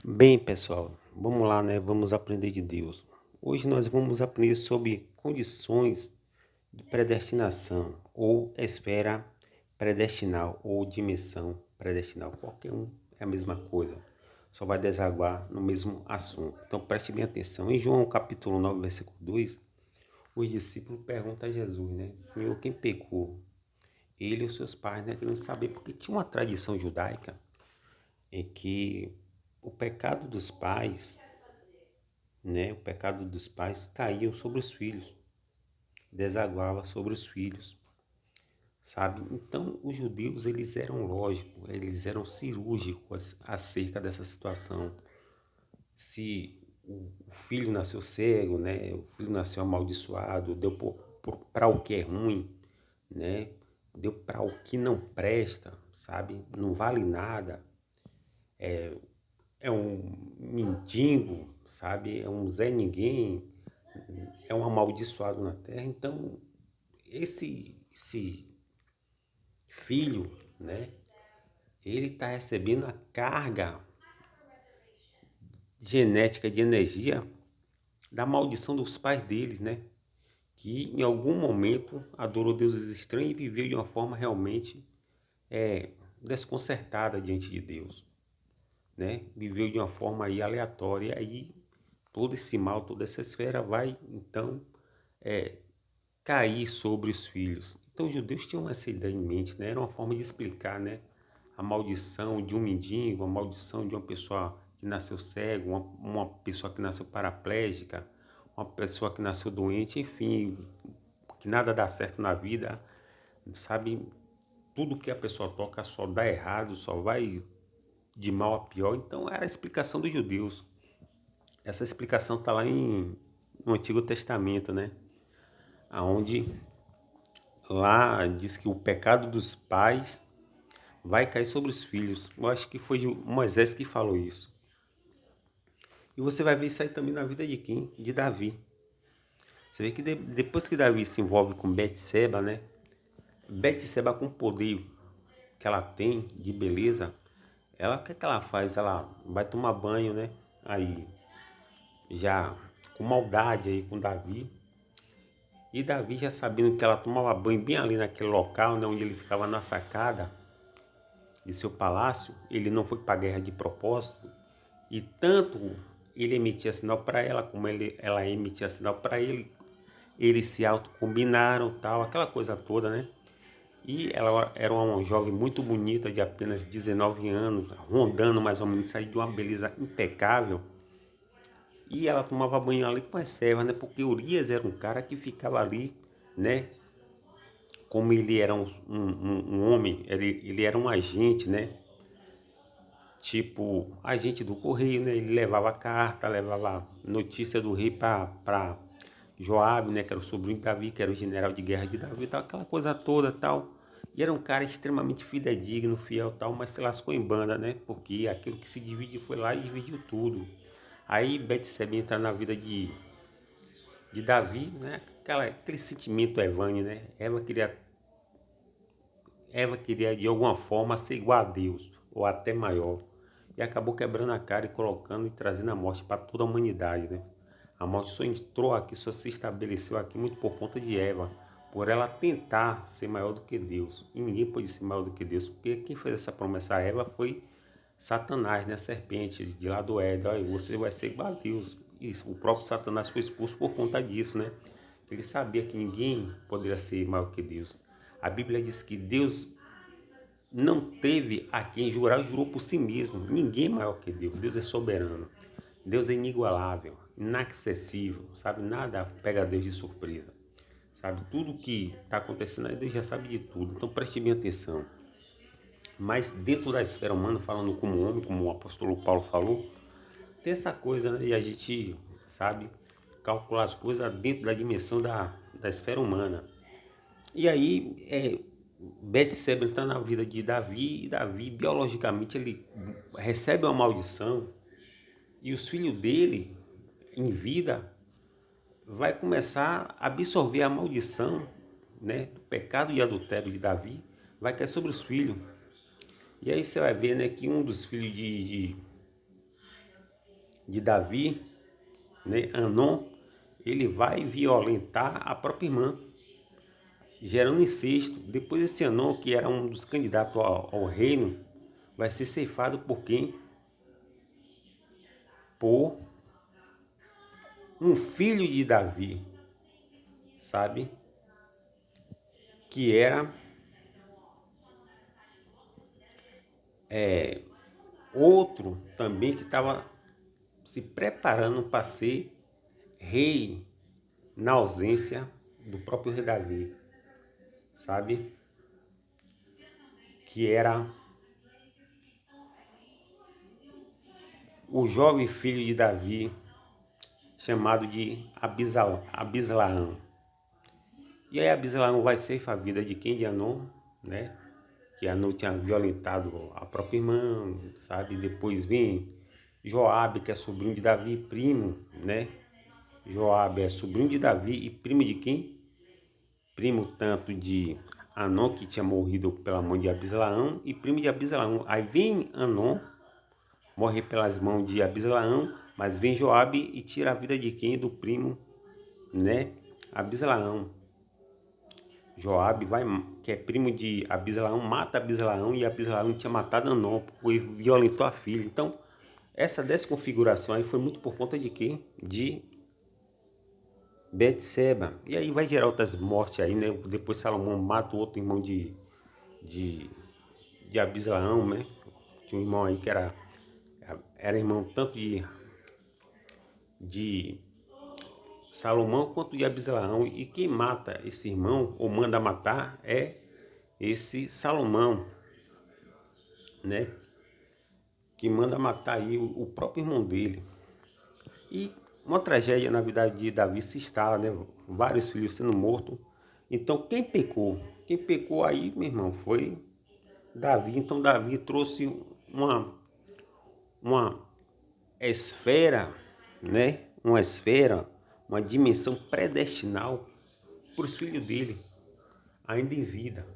Bem, pessoal, vamos lá, né? Vamos aprender de Deus. Hoje nós vamos aprender sobre condições de predestinação ou esfera predestinal ou dimensão predestinal. Qualquer um é a mesma coisa, só vai desaguar no mesmo assunto. Então preste bem atenção. Em João capítulo 9, versículo 2, os discípulos perguntam a Jesus, né? Senhor, quem pecou? Ele e os seus pais, né? Querendo saber, porque tinha uma tradição judaica em que o pecado dos pais, né, o pecado dos pais caía sobre os filhos, desaguava sobre os filhos, sabe? Então, os judeus, eles eram lógicos, eles eram cirúrgicos acerca dessa situação. Se o filho nasceu cego, né, o filho nasceu amaldiçoado, deu para o que é ruim, né, deu para o que não presta, sabe? Não vale nada. É um mendigo, sabe? É um Zé Ninguém, é um amaldiçoado na terra. Então, esse filho, né? Ele está recebendo a carga genética de energia da maldição dos pais deles, né? Que em algum momento adorou deuses estranhos e viveu de uma forma realmente desconcertada diante de Deus, né? Viveu de uma forma aí aleatória, e aí todo esse mal, toda essa esfera vai então cair sobre os filhos. Então os judeus tinham essa ideia em mente, né? Era uma forma de explicar, né? A maldição de um mendigo, a maldição de uma pessoa que nasceu cego, uma pessoa que nasceu paraplégica, uma pessoa que nasceu doente, enfim, que nada dá certo na vida, sabe? Tudo que a pessoa toca só dá errado, só vai de mal a pior. Então era a explicação dos judeus. Essa explicação está lá no Antigo Testamento, né? Aonde lá diz que o pecado dos pais vai cair sobre os filhos. Eu acho que foi Moisés que falou isso. E você vai ver isso aí também na vida de quem? De Davi. Você vê que depois que Davi se envolve com Betseba, né? Betseba, com o poder que ela tem de beleza, ela, o que é que ela faz? Ela vai tomar banho, né? Aí já com maldade aí com Davi. E Davi, já sabendo que ela tomava banho bem ali naquele local, né, onde ele ficava na sacada de seu palácio, ele não foi para a guerra de propósito. E tanto ele emitia sinal para ela, como ela emitia sinal para ele, eles se autocombinaram, tal, aquela coisa toda, né? E ela era uma jovem muito bonita, de apenas 19 anos, rondando mais ou menos, sair de uma beleza impecável. E ela tomava banho ali com as servas, né? Porque Urias era um cara que ficava ali, né? Como ele era um homem, ele era um agente, né? Tipo, agente do correio, né? Ele levava carta, levava notícia do rei para Joabe, né? Que era o sobrinho de Davi, que era o general de guerra de Davi, tal, aquela coisa toda, tal. E era um cara extremamente fidedigno, fiel, tal, mas se lascou em banda, né? Porque aquilo que se divide foi lá e dividiu tudo. Aí Betseba entra na vida de Davi, né? Aquele sentimento Evane, né? Eva queria de alguma forma ser igual a Deus, ou até maior. E acabou quebrando a cara e colocando e trazendo a morte para toda a humanidade, né? A morte só entrou aqui, só se estabeleceu aqui muito por conta de Eva, por ela tentar ser maior do que Deus. E ninguém pode ser maior do que Deus, porque quem fez essa promessa a Eva foi Satanás, né? A serpente de lá do Éden. Olha, você vai ser igual a Deus. E o próprio Satanás foi expulso por conta disso, né? Ele sabia que ninguém poderia ser maior que Deus. A Bíblia diz que Deus não teve a quem jurar, jurou por si mesmo. Ninguém é maior que Deus. Deus é soberano. Deus é inigualável, inacessível, sabe? Nada pega Deus de surpresa, sabe? Tudo que está acontecendo aí, Deus já sabe de tudo. Então preste bem atenção. Mas dentro da esfera humana, falando como homem, como o apóstolo Paulo falou, tem essa coisa, né? E a gente sabe calcular as coisas dentro da dimensão da esfera humana. E aí, Betseba está na vida de Davi, e Davi, biologicamente, ele recebe uma maldição, e os filhos dele, em vida, vai começar a absorver a maldição, né, do pecado e adultério de Davi, vai cair sobre os filhos. E aí você vai ver, né, que um dos filhos de Davi, né, Anon, ele vai violentar a própria irmã, gerando incesto. Depois esse Anon, que era um dos candidatos ao reino, vai ser ceifado por quem? Por um filho de Davi, sabe? Que era outro também que estava se preparando para ser rei na ausência do próprio rei Davi, sabe? Que era o jovem filho de Davi, chamado de Abislaão. E aí Abislaão vai ceifar a vida de quem? De Anon, né? Que Anon tinha violentado a própria irmã, sabe? Depois vem Joabe, que é sobrinho de Davi, primo, né? Joabe é sobrinho de Davi e primo de quem? Primo tanto de Anon, que tinha morrido pela mão de Abislaão, e primo de Abislaão. Aí vem Anon, morre pelas mãos de Abislaão, mas vem Joabe e tira a vida de quem? Do primo, né? Abislaão. Joabe vai, que é primo de Abislaão, mata Abislaão e Abislaão tinha matado Anon, porque violentou a filha. Então, essa desconfiguração aí foi muito por conta de quem? De Betseba. E aí vai gerar outras mortes aí, né? Depois Salomão mata o outro irmão de, de Abislaão, né? Tinha um irmão aí que era irmão tanto de Salomão quanto de Abislaão. E quem mata esse irmão, ou manda matar, é esse Salomão, né? Que manda matar aí o próprio irmão dele. E uma tragédia na vida de Davi se instala, né? Vários filhos sendo mortos. Então quem pecou? Quem pecou aí, meu irmão, foi Davi. Então Davi trouxe uma esfera, né? Uma esfera, uma dimensão predestinal para os filhos dele, ainda em vida.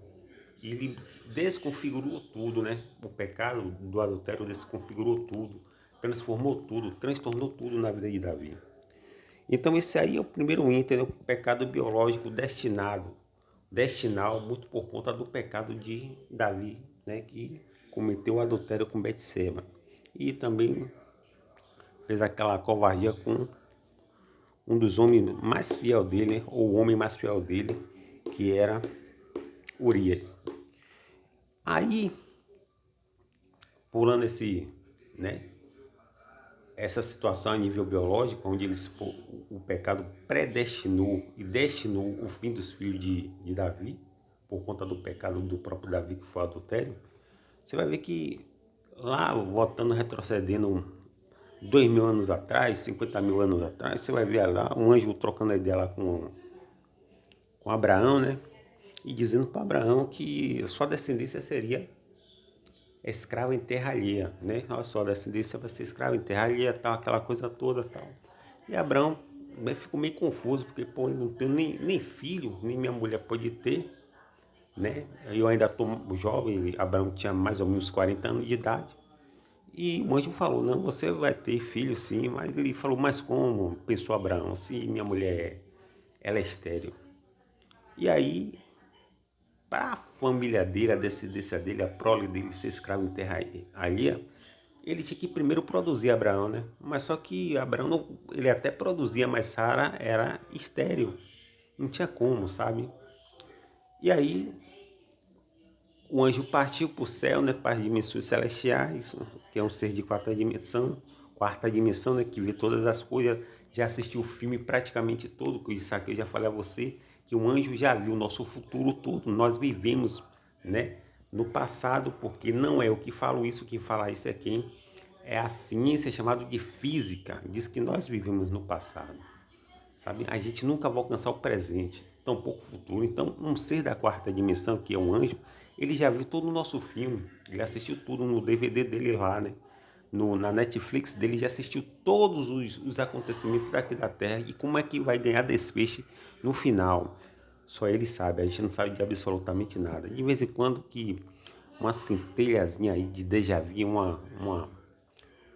Ele desconfigurou tudo, né? O pecado do adultério desconfigurou tudo, transformou tudo, transtornou tudo na vida de Davi. Então esse aí é o primeiro ínter, né? O pecado biológico destinal, muito por conta do pecado de Davi, né? Que cometeu o adultério com Betseba. E também fez aquela covardia com um dos homens mais fiel dele, né? Ou o homem mais fiel dele, que era Urias. Aí, pulando né, essa situação a nível biológico, onde o pecado predestinou e destinou o fim dos filhos de Davi, por conta do pecado do próprio Davi, que foi o adultério, você vai ver que lá, voltando, retrocedendo 2.000 anos atrás, 50.000 anos atrás, você vai ver lá um anjo trocando a ideia lá com Abraão, né? E dizendo para Abraão que sua descendência seria escravo em terra alheia, né? Olha só, a descendência vai ser escravo em terra alheia, tal, aquela coisa toda, tal. E Abraão, né, ficou meio confuso, porque, pô, eu não tenho nem filho, nem minha mulher pode ter, né? Eu ainda estou jovem, Abraão tinha mais ou menos 40 anos de idade. E o anjo falou, não, você vai ter filho sim, mas ele falou, mas como? Pensou Abraão, se minha mulher, ela é estéril. E aí, para a família dele, a descendência dele, a prole dele ser escravo em terra alheia, ele tinha que primeiro produzir Abraão, né? Mas só que Abraão, ele até produzia, mas Sara era estéril. Não tinha como, sabe? E aí, o anjo partiu para o céu, né? Para as dimensões celestiais, que é um ser de quarta dimensão, né? Que vê todas as coisas. Já assistiu o filme praticamente todo, que isso aqui eu já falei a você, que o anjo já viu o nosso futuro todo. Nós vivemos, né? No passado, porque não é o que falo isso, quem fala isso é quem? É a ciência chamada de física. Diz que nós vivemos no passado, sabe? A gente nunca vai alcançar o presente, tampouco o futuro. Então, um ser da quarta dimensão, que é um anjo, ele já viu todo o nosso filme, ele assistiu tudo no DVD dele lá, né? Na Netflix dele, já assistiu todos os acontecimentos daqui da Terra e como é que vai ganhar desfecho no final. Só ele sabe, a gente não sabe de absolutamente nada. De vez em quando que uma centelhazinha aí de déjà vu,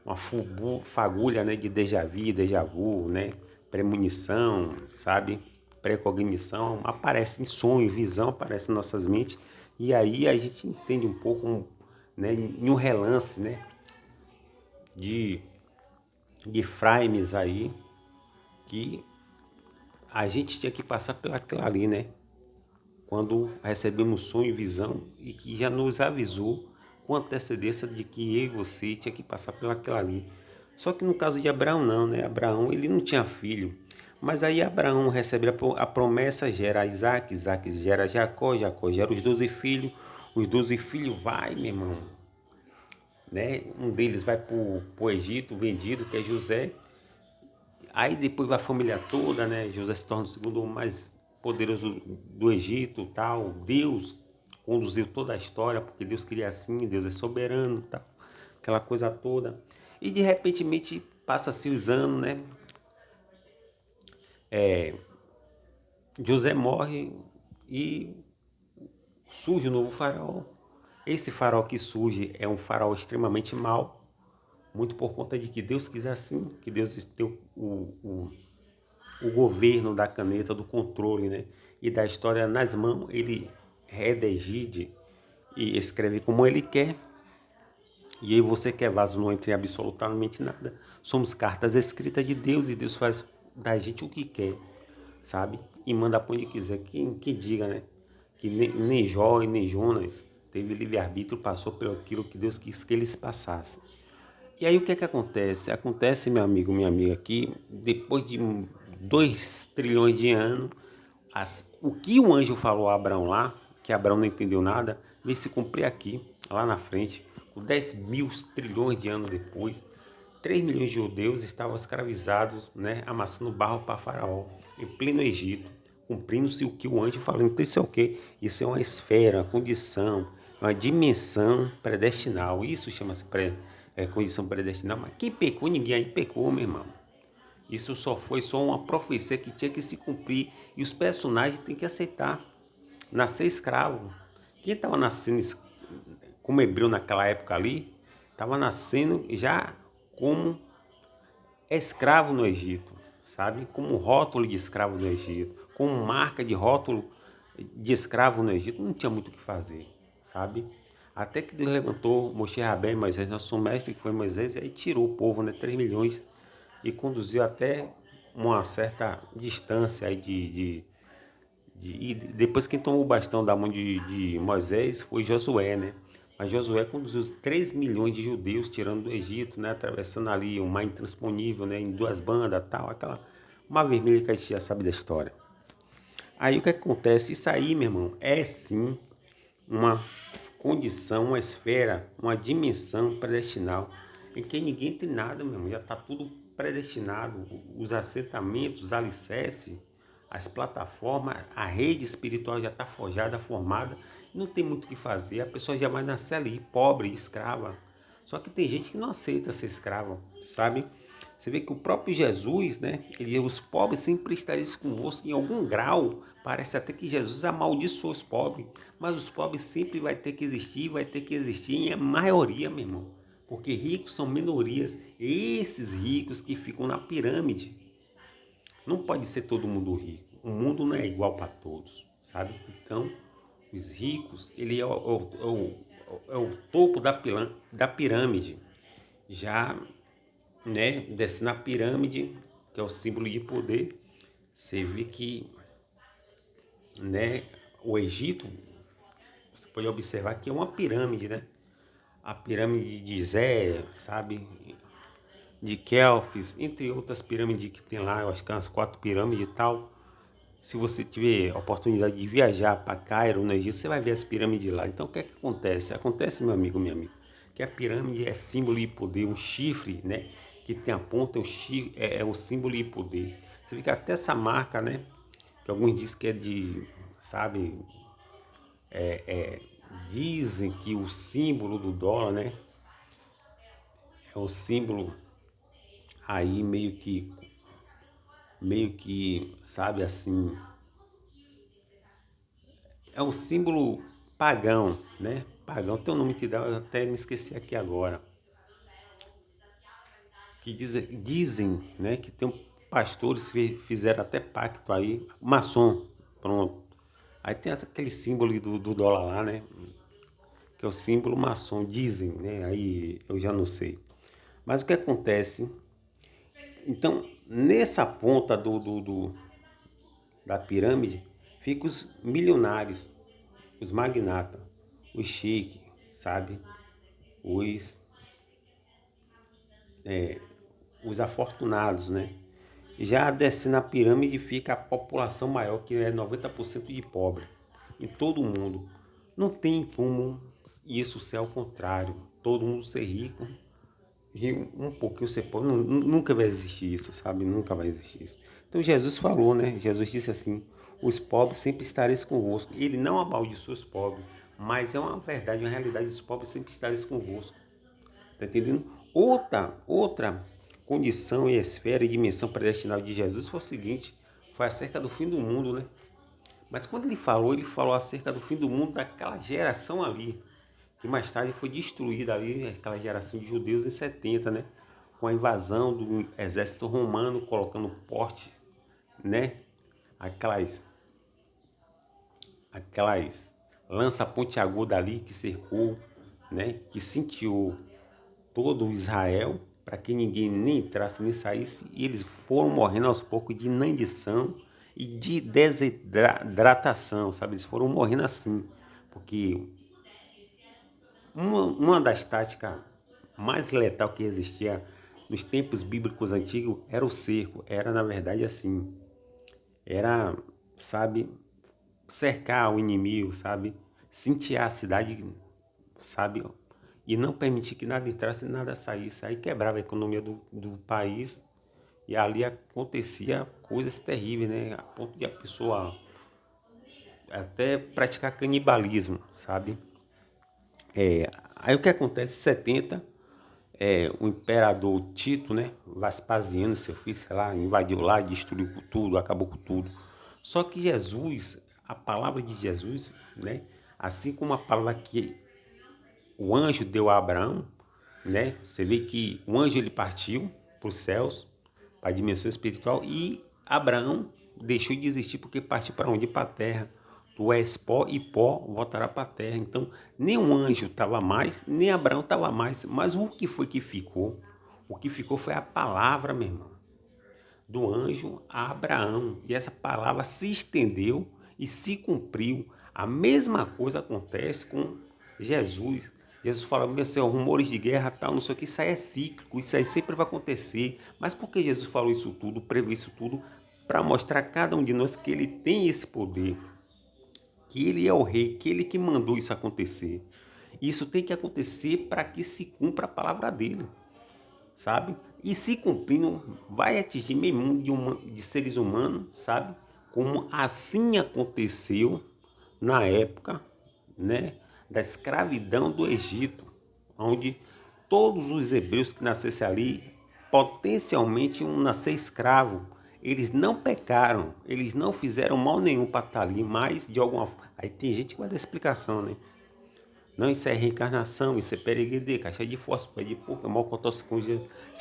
uma fagulha, né, de déjà vu, né, premonição, sabe, precognição, aparece em sonho, visão, aparece em nossas mentes, e aí a gente entende um pouco, né, em um relance, né, de, de frames aí, que a gente tinha que passar pelaquilo ali, né, quando recebemos sonho e visão, e que já nos avisou com antecedência de que eu e você tinha que passar pelaquilo ali. Só que no caso de Abraão não, né? Abraão ele não tinha filho. Mas aí Abraão recebe a promessa, gera Isaac, Isaac gera Jacó, Jacó gera os 12 filhos vai, meu irmão, né? Um deles vai para o Egito, vendido, que é José. Aí depois vai a família toda, né? José se torna o segundo homem mais poderoso do Egito, tal. Deus conduziu toda a história, porque Deus queria assim, Deus é soberano, tal. Aquela coisa toda. E de repente passa-se os anos, né? José morre e surge um novo faraó. Esse faraó que surge é um faraó extremamente mau, muito por conta de que Deus quis assim, que Deus tem o governo da caneta, do controle, né? E da história nas mãos, ele redige e escreve como ele quer. E eu e você que é vaso não entra em absolutamente nada. Somos cartas escritas de Deus e Deus faz da gente o que quer, sabe? E manda para onde quiser. Quem diga, né? Que nem Jó e nem Jonas teve livre-arbítrio, passou pelo aquilo que Deus quis que eles passassem. E aí o que é que acontece? Acontece, meu amigo, minha amiga, que depois de 2 trilhões de anos, o que o anjo falou a Abraão lá, que Abraão não entendeu nada, veio se cumprir aqui, lá na frente, com 10 mil trilhões de anos depois, 3 milhões de judeus estavam escravizados, né, amassando barro para Faraó, em pleno Egito, cumprindo-se o que o anjo falou. Então isso é o quê? Isso é uma esfera, uma condição, uma dimensão predestinal. Isso chama-se condição predestinal. Mas quem pecou, ninguém aí pecou, meu irmão. Isso foi só uma profecia que tinha que se cumprir. E os personagens têm que aceitar. Nascer escravo. Quem estava nascendo como hebreu naquela época ali, estava nascendo já como escravo no Egito, sabe? Como rótulo de escravo no Egito, como marca de rótulo de escravo no Egito. Não tinha muito o que fazer, sabe? Até que Deus levantou Moshe Rabbeinu, Moisés, nosso mestre, que foi Moisés, e aí tirou o povo, né, 3 milhões, e conduziu até uma certa distância aí e depois quem tomou o bastão da mão de Moisés foi Josué, né? Mas Josué conduziu 3 milhões de judeus tirando do Egito, né? Atravessando ali o mar intransponível, né? Em 2 bandas, tal, aquela mar vermelha que a gente já sabe da história. Aí o que acontece? Isso aí, meu irmão, é sim uma condição, uma esfera, uma dimensão predestinal em que ninguém tem nada, meu irmão, já está tudo predestinado, os assentamentos, os alicerces, as plataformas, a rede espiritual já está forjada, formada, não tem muito o que fazer, a pessoa já vai nascer ali, pobre, escrava. Só que tem gente que não aceita ser escravo, sabe? Você vê que o próprio Jesus, né? Ele, os pobres sempre estariam convosco em algum grau. Parece até que Jesus amaldiçoou os pobres. Mas os pobres sempre vai ter que existir em maioria, meu irmão. Porque ricos são minorias. Esses ricos que ficam na pirâmide. Não pode ser todo mundo rico. O mundo não é igual para todos, sabe? Então, os ricos, ele é o topo da pirâmide. Já, né, desce na pirâmide, que é o símbolo de poder, você vê que, né, o Egito, você pode observar que é uma pirâmide, né? A pirâmide de Gizé, sabe? De Kelfis, entre outras pirâmides que tem lá, eu acho que é umas 4 pirâmides e tal. Se você tiver a oportunidade de viajar para Cairo, no Egito, você vai ver as pirâmides lá. Então, o que é que acontece? Acontece, meu amigo, minha amiga, que a pirâmide é símbolo de poder, um chifre, né? Que tem a ponta, é o símbolo de poder. Você vê que até essa marca, né? Que alguns dizem que é de, sabe? Dizem que o símbolo do dólar, né? É o símbolo aí meio que, sabe assim, é um símbolo pagão, né? Pagão tem um nome que dá, eu até me esqueci aqui agora. que dizem, né, que tem pastores que fizeram até pacto aí, maçom, pronto. Aí tem aquele símbolo do dólar lá, né, que é o símbolo maçom, dizem, né, aí eu já não sei. Mas o que acontece? Então, nessa ponta da pirâmide, ficam os milionários, os magnatas, os chiques, sabe? Os, os afortunados, né? Já descendo a pirâmide fica a população maior, que é 90% de pobre, em todo o mundo. Não tem como isso ser ao contrário. Todo mundo ser rico e um pouquinho ser pobre. Nunca vai existir isso, sabe? Nunca vai existir isso. Então Jesus falou, né? Jesus disse assim: os pobres sempre estareis convosco. Ele não amaldiçoou os pobres, mas é uma verdade, uma realidade. Os pobres sempre estareis convosco. Tá entendendo? Outra condição e esfera e dimensão predestinada de Jesus foi o seguinte: foi acerca do fim do mundo, né? Mas quando ele falou acerca do fim do mundo daquela geração ali, que mais tarde foi destruída ali, aquela geração de judeus em 70, né? Com a invasão do exército romano, colocando porte, né? Aquelas, aquelas lança pontiaguda ali que cercou, né? Que cintiou todo Israel para que ninguém nem entrasse nem saísse, e eles foram morrendo aos poucos de inanição e de desidratação, sabe? Eles foram morrendo assim, porque uma das táticas mais letal que existia nos tempos bíblicos antigos era o cerco, era na verdade assim, era, sabe, cercar o inimigo, sabe, cintear a cidade, sabe, e não permitir que nada entrasse e nada saísse. Aí quebrava a economia do país e ali acontecia coisas terríveis, né? A ponto de a pessoa até praticar canibalismo, sabe? Aí o que acontece em 70, o imperador Tito, né? Vespasiano, seu filho, sei lá, invadiu lá, destruiu tudo, acabou com tudo. Só que Jesus, a palavra de Jesus, né? Assim como a palavra que o anjo deu a Abraão, né? Você vê que o anjo ele partiu para os céus, para a dimensão espiritual, e Abraão deixou de existir porque partiu para onde? Para a terra. Tu és pó e pó voltará para a terra. Então, nem o anjo estava mais, nem Abraão estava mais. Mas o que foi que ficou? O que ficou foi a palavra, meu irmão, do anjo a Abraão. E essa palavra se estendeu e se cumpriu. A mesma coisa acontece com Jesus. Jesus fala, meu Senhor, rumores de guerra, tal, não sei o que, isso aí é cíclico, isso aí sempre vai acontecer. Mas por que Jesus falou isso tudo, previu isso tudo? Para mostrar a cada um de nós que ele tem esse poder, que ele é o rei, que ele que mandou isso acontecer. Isso tem que acontecer para que se cumpra a palavra dele, sabe? E se cumprindo, vai atingir meio mundo de seres humanos, sabe? Como assim aconteceu na época, né, da escravidão do Egito, onde todos os hebreus que nascessem ali potencialmente iam nascer escravo. Eles não pecaram, eles não fizeram mal nenhum para estar ali, mas de alguma forma. Aí tem gente que vai dar explicação, né? Não, isso é reencarnação, isso é peregrede, caixa de fósforo, pé de porco, é mal contar se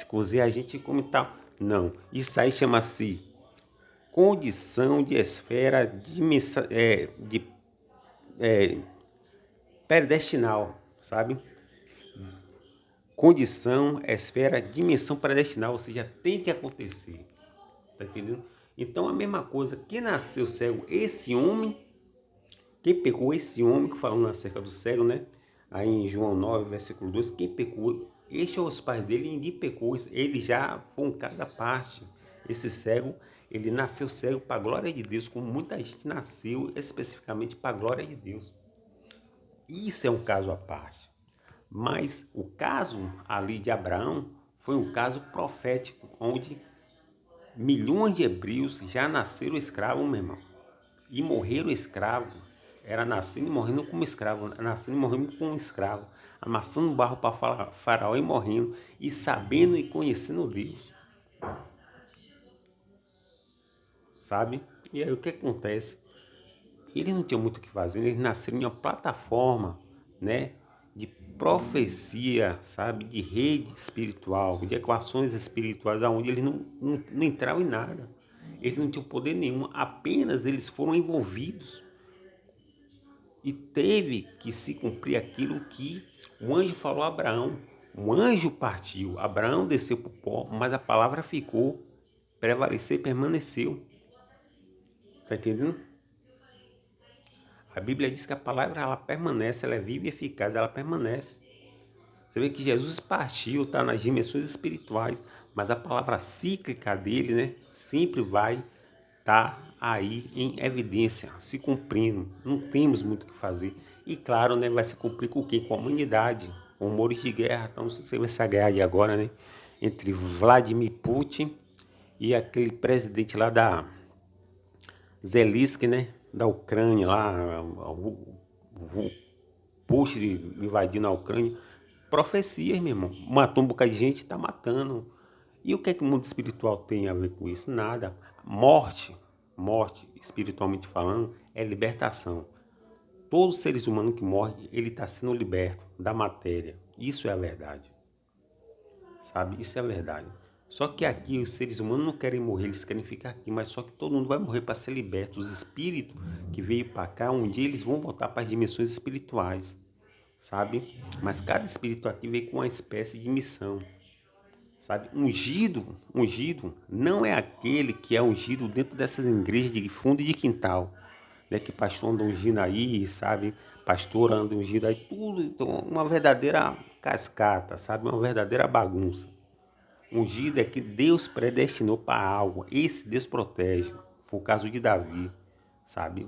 cozer a gente come tal. Não, isso aí chama-se condição de esfera de predestinal, sabe? Condição, esfera, dimensão predestinal, ou seja, tem que acontecer, tá entendendo? Então a mesma coisa, quem nasceu cego, esse homem, quem pecou esse homem, que falando acerca do cego, né? Aí em João 9, versículo 2, quem pecou, este é os pais dele, ninguém pecou, ele já foi um caso à parte. Esse cego, ele nasceu cego para a glória de Deus, como muita gente nasceu especificamente para a glória de Deus. Isso é um caso à parte. Mas o caso ali de Abraão foi um caso profético, onde milhões de hebreus já nasceram escravos, meu irmão, e morreram escravos. Era nascendo e morrendo como escravo, nascendo e morrendo como escravo, amassando barro para Faraó e morrendo, e sabendo e conhecendo Deus, sabe? E aí o que acontece? Eles não tinham muito o que fazer, eles nasceram em uma plataforma, né, profecia, sabe, de rede espiritual, de equações espirituais, onde eles não entravam em nada. Eles não tinham poder nenhum, apenas eles foram envolvidos e teve que se cumprir aquilo que o anjo falou a Abraão. O anjo partiu, Abraão desceu para o pó, mas a palavra ficou, prevaleceu e permaneceu. Está entendendo? A Bíblia diz que a palavra ela permanece, ela é viva e eficaz, ela permanece. Você vê que Jesus partiu, está nas dimensões espirituais, mas a palavra cíclica dele, né, sempre vai estar aí em evidência, se cumprindo. Não temos muito o que fazer. E claro, né, vai se cumprir com o quê? Com a humanidade, com rumores de guerra. Então, se você vê essa guerra de agora, né, entre Vladimir Putin e aquele presidente lá da Zelensky, né, da Ucrânia, lá, o Putin invadindo a Ucrânia. Profecias, meu irmão. Matou um bocado de gente, está matando. E o que é que o mundo espiritual tem a ver com isso? Nada. Morte, espiritualmente falando, é libertação. Todos os seres humanos que morrem, ele está sendo liberto da matéria. Isso é a verdade. Sabe? Isso é a verdade. Só que aqui os seres humanos não querem morrer, eles querem ficar aqui, mas só que todo mundo vai morrer para ser liberto. Os espíritos que veio para cá, um dia eles vão voltar para as dimensões espirituais, sabe? Mas cada espírito aqui veio com uma espécie de missão, sabe? Ungido não é aquele que é ungido dentro dessas igrejas de fundo e de quintal, né? Que pastor anda ungindo aí, sabe? Pastor anda ungindo aí, tudo, então, uma verdadeira cascata, sabe? Uma verdadeira bagunça. Ungido é que Deus predestinou para algo. Esse Deus protege. Foi o caso de Davi, sabe?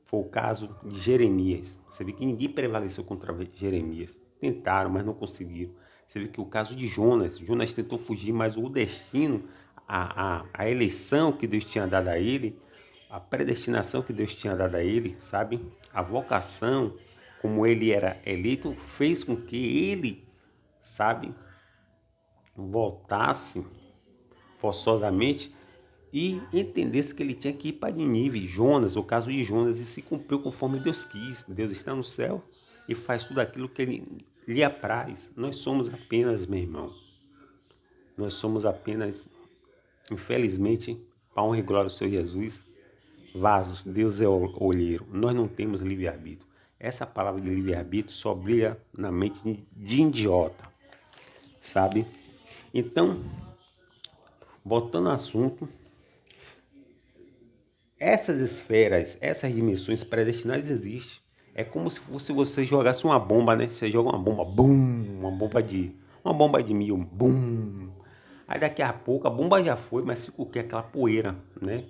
Foi o caso de Jeremias. Você vê que ninguém prevaleceu contra Jeremias. Tentaram, mas não conseguiram. Você vê que o caso de Jonas tentou fugir, mas o destino, a eleição que Deus tinha dado a ele, a predestinação que Deus tinha dado a ele, sabe? A vocação, como ele era eleito, fez com que ele, sabe, voltasse forçosamente e entendesse que ele tinha que ir para Nínive. Jonas, o caso de Jonas, e se cumpriu conforme Deus quis. Deus está no céu e faz tudo aquilo que ele lhe apraz. Nós somos apenas, meu irmão, nós somos apenas, infelizmente, para honra e glória do Senhor Jesus, vasos. Deus é o olheiro. Nós não temos livre-arbítrio. Essa palavra de livre-arbítrio só brilha na mente de idiota, sabe? Então, voltando ao assunto, essas esferas, essas dimensões predestinadas existem. É como se fosse você jogasse uma bomba, né? Você joga uma bomba, bum, uma bomba de 1000, bum. Aí daqui a pouco a bomba já foi, mas fica o quê? Aquela poeira, né?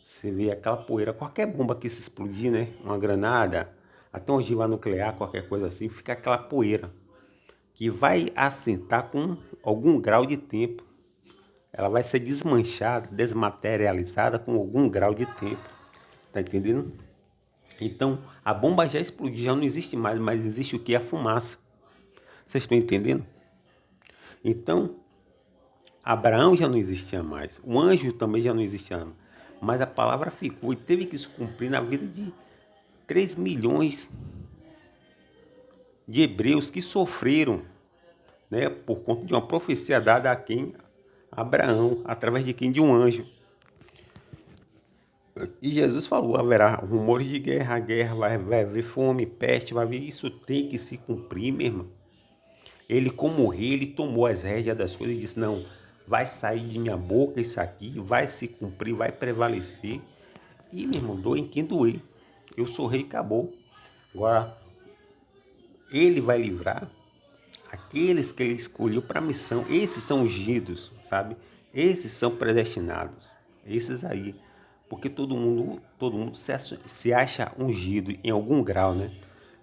Você vê aquela poeira, qualquer bomba que se explodir, né? Uma granada, até uma ogiva nuclear, qualquer coisa assim, fica aquela poeira que vai assentar com algum grau de tempo. Ela vai ser desmanchada, desmaterializada com algum grau de tempo. Tá entendendo? Então, a bomba já explodiu, já não existe mais, mas existe o que? A fumaça. Vocês estão entendendo? Então, Abraão já não existia mais. O anjo também já não existia mais. Mas a palavra ficou e teve que se cumprir na vida de 3 milhões de hebreus que sofreram, né, por conta de uma profecia dada a quem? Abraão, através de quem? De um anjo. E Jesus falou, haverá rumores de guerra, vai haver fome, peste, vai haver, isso tem que se cumprir, meu irmão. Ele, como rei, ele tomou as rédeas das coisas e disse, não, vai sair de minha boca isso aqui, vai se cumprir, vai prevalecer. E, meu irmão, doe em quem doer. Eu sou rei, acabou. Agora, ele vai livrar aqueles que ele escolheu para a missão. Esses são ungidos, sabe? Esses são predestinados. Esses aí. Porque todo mundo se acha ungido em algum grau, né?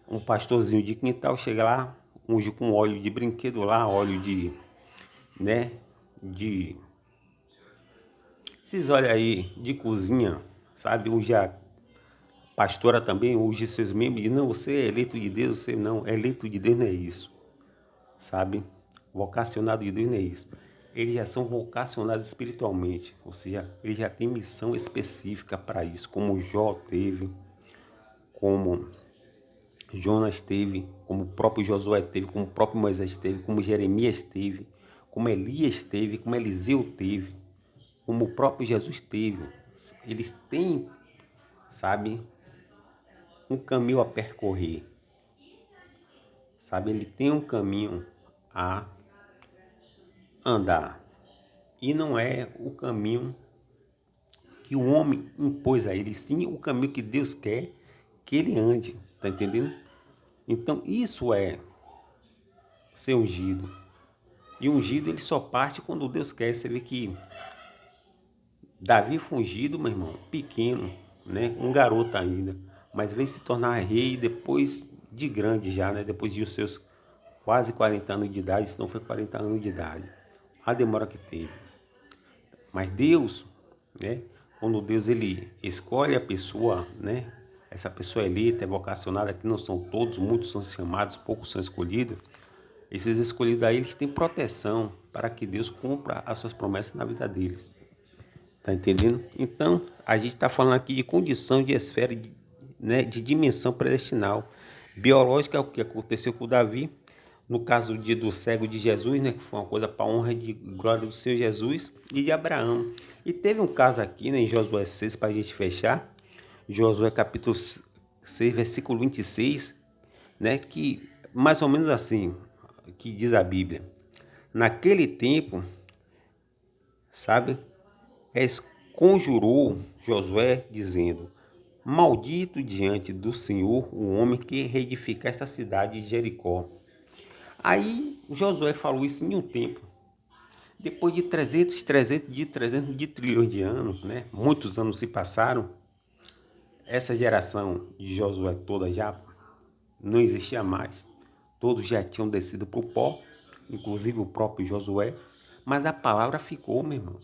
Um pastorzinho de quintal chega lá, unge com óleo de brinquedo lá, óleo de, né? De esses óleos aí de cozinha, sabe? Unge a pastora também, unge seus membros. Diz, não, você é eleito de Deus, você não. Eleito de Deus não é isso, sabe? Vocacionado de Deus não é isso. Eles já são vocacionados espiritualmente, ou seja, eles já têm missão específica para isso, como Jó teve, como Jonas teve, como o próprio Josué teve, como o próprio Moisés teve, como Jeremias teve, como Elias teve, como Eliseu teve, como o próprio Jesus teve. Eles têm, sabe, um caminho a percorrer, sabe? Ele tem um caminho a andar. E não é o caminho que o homem impôs a ele, sim o caminho que Deus quer que ele ande, tá entendendo? Então isso é ser ungido. E ungido ele só parte quando Deus quer. Você vê que Davi foi ungido, meu irmão, pequeno, né? Um garoto ainda, mas veio se tornar rei depois de grande já, né? Depois de os seus quase 40 anos de idade, se não foi 40 anos de idade. A demora que teve. Mas Deus, né? Quando Deus ele escolhe a pessoa, né? Essa pessoa eleita, é vocacionada, que não são todos, muitos são chamados, poucos são escolhidos. Esses escolhidos aí, eles têm proteção para que Deus cumpra as suas promessas na vida deles. Tá entendendo? Então, a gente está falando aqui de condição de esfera, né, de dimensão predestinal. Biológica é o que aconteceu com Davi, no caso do cego de Jesus, né, que foi uma coisa para a honra e de glória do Senhor Jesus, e de Abraão. E teve um caso aqui, né, em Josué 6, para a gente fechar, Josué capítulo 6, versículo 26, né, que mais ou menos assim, que diz a Bíblia. Naquele tempo, sabe, conjurou Josué, dizendo: Maldito diante do Senhor o homem que reedificar esta cidade de Jericó. Aí Josué falou isso em um tempo. Depois de 300 de trilhões de anos, né? Muitos anos se passaram. Essa geração de Josué toda já não existia mais. Todos já tinham descido para o pó, inclusive o próprio Josué. Mas a palavra ficou, meu irmão.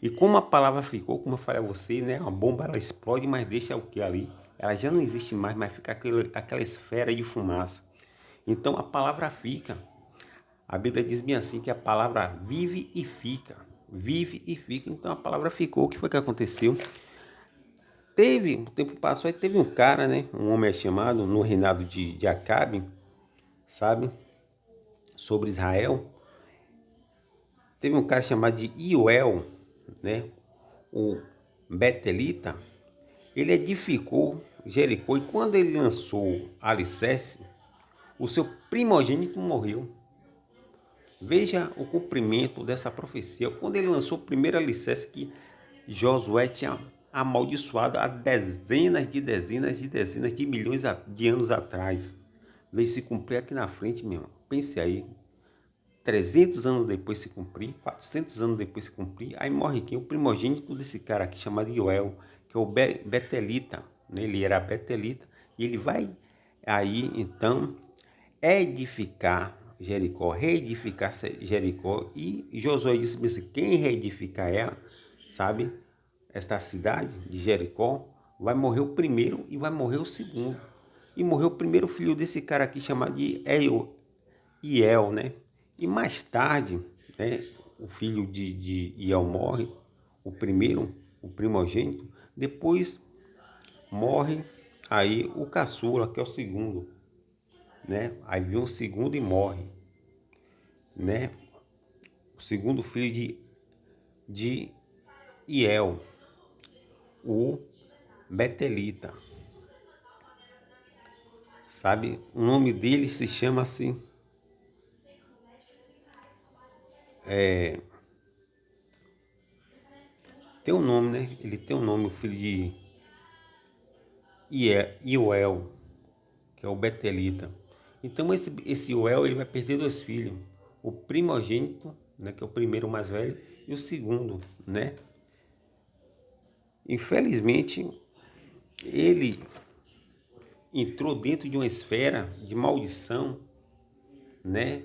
E como a palavra ficou, como eu falei a você, né? A bomba ela explode, mas deixa o que ali? Ela já não existe mais, mas fica aquela esfera de fumaça. Então a palavra fica. A Bíblia diz bem assim que a palavra vive e fica. Vive e fica. Então a palavra ficou. O que foi que aconteceu? O tempo passou e teve um cara, né? Um homem chamado no reinado de Acabe, sabe? Sobre Israel. Teve um cara chamado de Iuel, né? O Betelita. Ele edificou Jericó e quando ele lançou alicerce, o seu primogênito morreu. Veja o cumprimento dessa profecia. Quando ele lançou o primeiro alicerce que Josué tinha amaldiçoado há dezenas de milhões de anos atrás. Veio se cumprir aqui na frente, meu irmão. Pense aí. 300 anos depois se cumprir, 400 anos depois se cumprir, aí morre quem? O primogênito desse cara aqui chamado Joel, que é o Betelita, né? Ele era Betelita, e ele vai aí então edificar Jericó, reedificar Jericó, e Josué disse assim, quem reedificar ela, sabe, esta cidade de Jericó, vai morrer o primeiro e vai morrer o segundo. E morreu o primeiro filho desse cara aqui chamado de Iel, né? E mais tarde, né, o filho de Iel morre, o primeiro, o primogênito, depois morre aí o caçula, que é o segundo, né? Aí vem o segundo e morre, né? O segundo filho de Iel, o Betelita, sabe? O nome dele se chama assim, tem um nome, né? Ele tem um nome, o filho de Iuel, que é o Betelita. Então esse Uel ele vai perder dois filhos, o primogênito, né, que é o primeiro mais velho, e o segundo, né? Infelizmente, ele entrou dentro de uma esfera de maldição, né?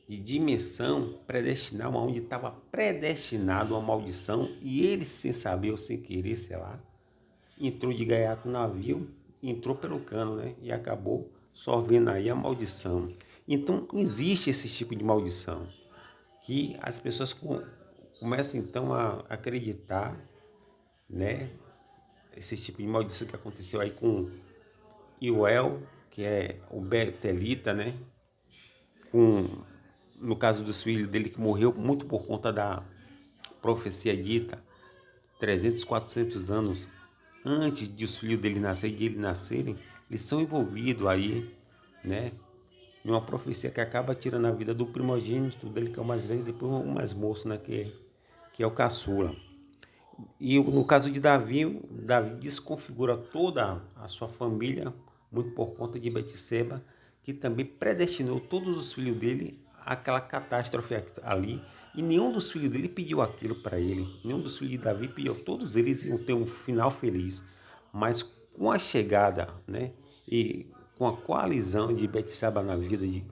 De dimensão predestinal, onde estava predestinado uma maldição, e ele, sem saber ou sem querer, sei lá, entrou de gaiato no navio, entrou pelo cano, né? E acabou sorvendo aí a maldição. Então, existe esse tipo de maldição, que as pessoas começam então a acreditar, né? Esse tipo de maldição que aconteceu aí com Iuel, que é o Betelita, né? Com, no caso dos filhos dele, que morreu muito por conta da profecia dita 300, 400 anos antes de os filhos dele nascerem, de ele nascerem, eles são envolvidos aí, né, em uma profecia que acaba tirando a vida do primogênito dele, que é o mais velho, e depois o mais moço, né, que é o caçula. E no caso de Davi, Davi desconfigura toda a sua família, muito por conta de Betseba, que também predestinou todos os filhos dele àquela catástrofe ali. E nenhum dos filhos dele pediu aquilo para ele. Nenhum dos filhos de Davi pediu. Todos eles iam ter um final feliz. Mas com a chegada, né, e com a coalizão de Betseba na vida de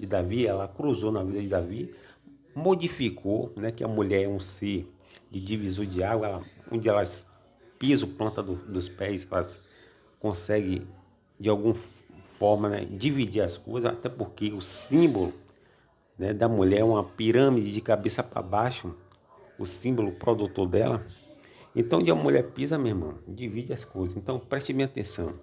Davi, ela cruzou na vida de Davi, modificou, né, que a mulher é um ser de divisor de água, onde elas pisam, planta dos pés, elas conseguem de alguma forma, né, dividir as coisas, até porque o símbolo, né, da mulher é uma pirâmide de cabeça para baixo, o símbolo produtor dela. Então, onde a mulher pisa, meu irmão, divide as coisas. Então, preste bem atenção.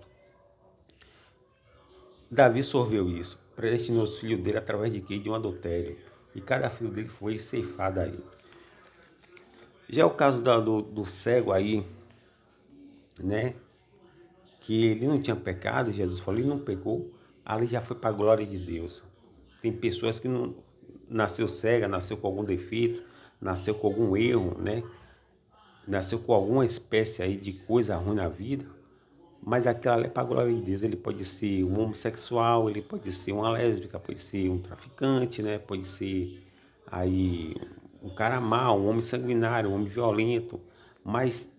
Davi sorveu isso, predestinou os filhos dele através de quê? De um adultério. E cada filho dele foi ceifado aí. Já é o caso do cego aí, né? Que ele não tinha pecado, Jesus falou, ele não pecou, ali já foi para a glória de Deus. Tem pessoas que não nasceu cega, nasceu com algum defeito, nasceu com algum erro, né? Nasceu com alguma espécie aí de coisa ruim na vida, mas aquela ali é para a glória de Deus. Ele pode ser um homossexual, ele pode ser uma lésbica, pode ser um traficante, né? Pode ser aí um cara mau, um homem sanguinário, um homem violento, mas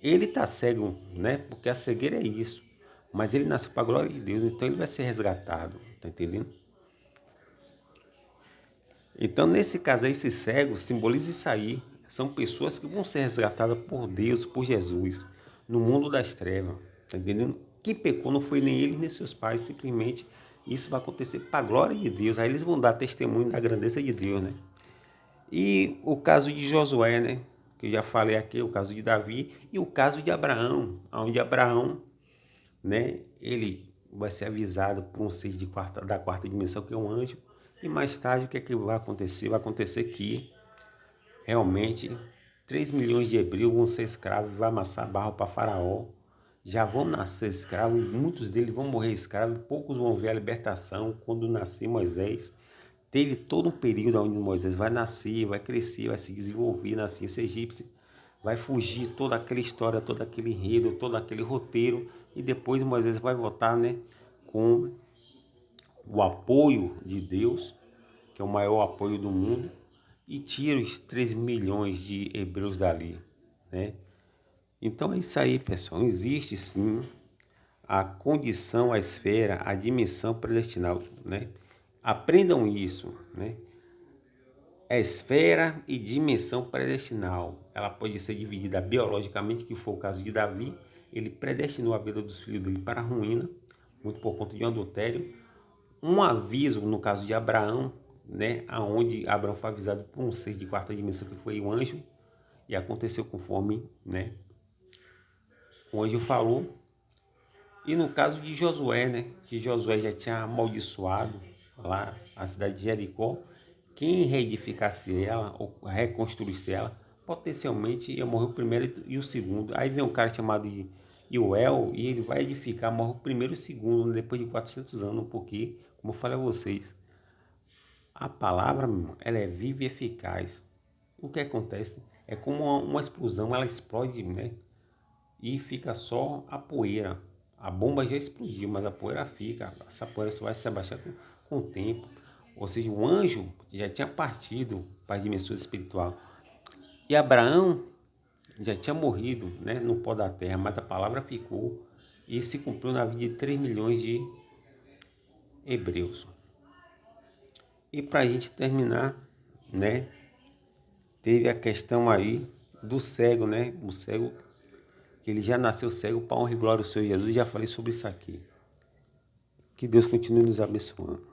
ele está cego, né? Porque a cegueira é isso. Mas ele nasceu para a glória de Deus, então ele vai ser resgatado, tá entendendo? Então, nesse caso aí, esse cego simboliza isso aí. São pessoas que vão ser resgatadas por Deus, por Jesus, no mundo das trevas, tá entendendo? Quem pecou não foi nem ele nem seus pais, simplesmente isso vai acontecer para a glória de Deus. Aí eles vão dar testemunho da grandeza de Deus, né? E o caso de Josué, né? Que eu já falei aqui, o caso de Davi, e o caso de Abraão, onde Abraão, né? Ele vai ser avisado por um ser da quarta dimensão, que é um anjo, e mais tarde o que é que vai acontecer? Vai acontecer que realmente 3 milhões de hebreus vão ser escravos, vai amassar barro para Faraó, já vão nascer escravos, muitos deles vão morrer escravos, poucos vão ver a libertação. Quando nascer Moisés, teve todo um período onde Moisés vai nascer, vai crescer, vai se desenvolver na ciência egípcia, vai fugir toda aquela história, todo aquele enredo, todo aquele roteiro, e depois Moisés vai voltar, né, com o apoio de Deus, que é o maior apoio do mundo, e tira os 3 milhões de hebreus dali, né? Então é isso aí, pessoal. Existe sim a condição, a esfera, a dimensão predestinal, né? Aprendam isso, né? É esfera e dimensão predestinal. Ela pode ser dividida biologicamente, que foi o caso de Davi. Ele predestinou a vida dos filhos dele para a ruína, muito por conta de um adultério. Um aviso, no caso de Abraão, né? Aonde Abraão foi avisado por um ser de quarta dimensão, que foi o anjo, e aconteceu conforme, né, o anjo falou. E no caso de Josué, né, que Josué já tinha amaldiçoado lá a cidade de Jericó, quem reedificasse ela ou reconstruísse ela, potencialmente ia morrer o primeiro e o segundo. Aí vem um cara chamado Iuel e ele vai edificar, morre o primeiro e o segundo, depois de 400 anos, porque, como eu falei a vocês, a palavra, meu irmão, ela é viva e eficaz. O que acontece é como uma explosão, ela explode, né? E fica só a poeira. A bomba já explodiu, mas a poeira fica. Essa poeira só vai se abaixar com o tempo. Ou seja, o anjo já tinha partido para as dimensões espirituais. E Abraão já tinha morrido, né, no pó da terra, mas a palavra ficou e se cumpriu na vida de 3 milhões de hebreus. E para a gente terminar, né, teve a questão aí do cego, né, o cego, que ele já nasceu cego para honra e glória do Senhor Jesus. Já falei sobre isso aqui. Que Deus continue nos abençoando.